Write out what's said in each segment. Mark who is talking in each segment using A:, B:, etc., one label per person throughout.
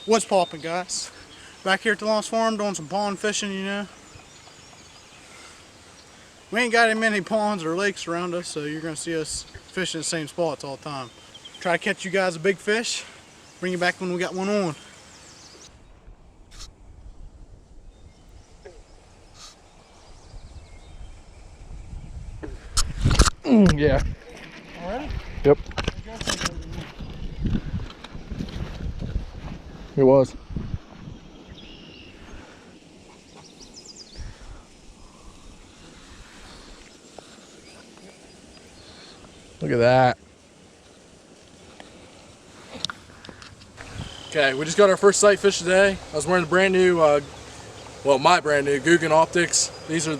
A: What's poppin', guys? Back here at the Lost Farm doing some pond fishing, you know. We ain't got any many ponds or lakes around us, so you're gonna see us fishing the same spots all the time. Try to catch you guys a big fish, bring you back when we got one on.
B: Yeah.
A: Already?
B: Yep. It was. Look at that. Okay, we just got our first sight fish today. I was wearing the brand new, well, my brand new Guggen Optics. These are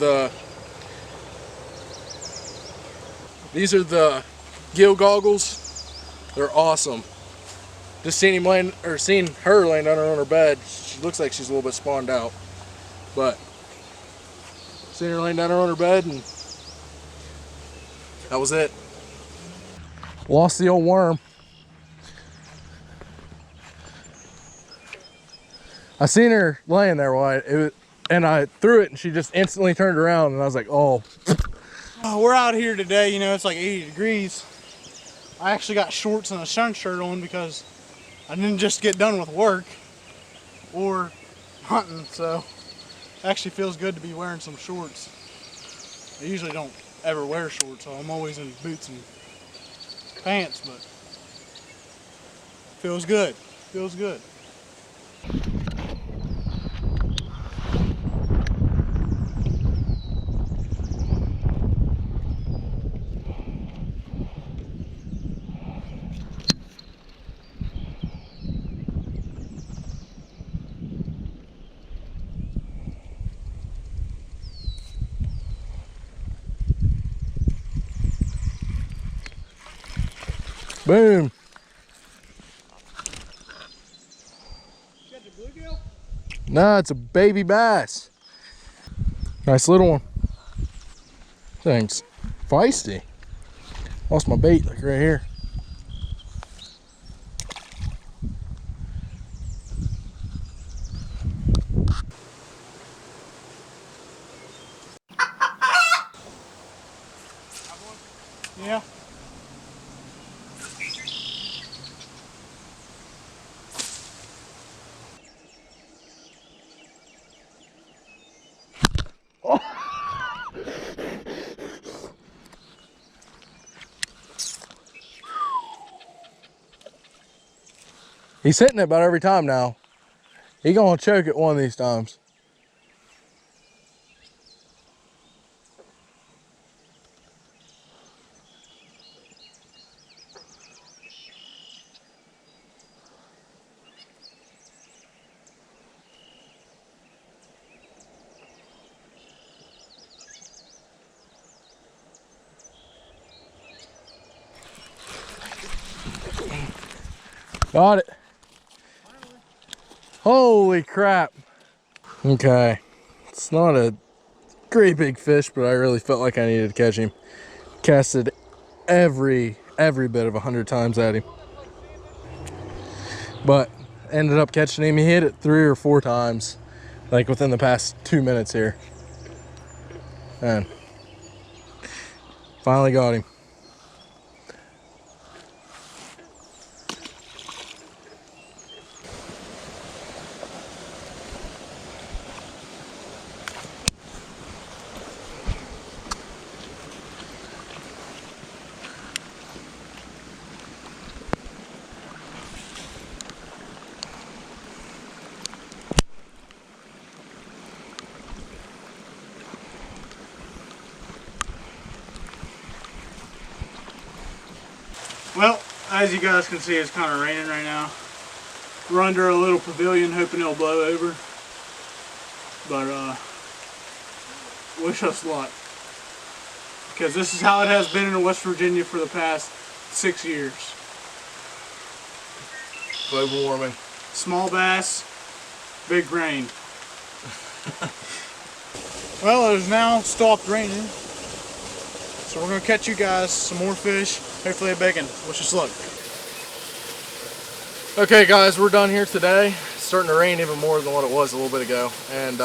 B: the gill goggles. They're awesome. Just seen her laying down on her bed. She looks like she's a little bit spawned out, but seen her laying down on her bed, and that was it. Lost the old worm. I seen her laying there and I threw it, and she just instantly turned around, and I was like, oh.
A: We're out here today, you know, it's like 80 degrees. I actually got shorts and a sun shirt on because I didn't just get done with work or hunting, so it actually feels good to be wearing some shorts. I usually don't ever wear shorts, so I'm always in boots and pants, but feels good, feels good.
B: Boom.
A: You got the bluegill?
B: Nah, it's a baby bass. Nice little one. Thing's feisty. Lost my bait, like right here.
A: Yeah.
B: He's hitting it about every time now. He gonna choke it one of these times. Got it. Holy crap. Okay. It's not a great big fish, but I really felt like I needed to catch him. Casted every bit of 100 times at him. But ended up catching him. He hit it 3 or 4 times, like within the past 2 minutes here. And finally got him.
A: Well, as you guys can see, it's kind of raining right now. We're under a little pavilion hoping it'll blow over. But wish us luck. Because this is how it has been in West Virginia for the past 6 years.
B: Global warming.
A: Small bass, big rain. Well, it has now stopped raining. So we're going to catch you guys some more fish, hopefully a big one. Wish us luck.
B: Okay guys, we're done here today. It's starting to rain even more than what it was a little bit ago. And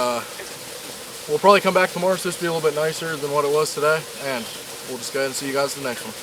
B: we'll probably come back tomorrow. It's supposed to be a little bit nicer than what it was today. And we'll just go ahead and see you guys in the next one.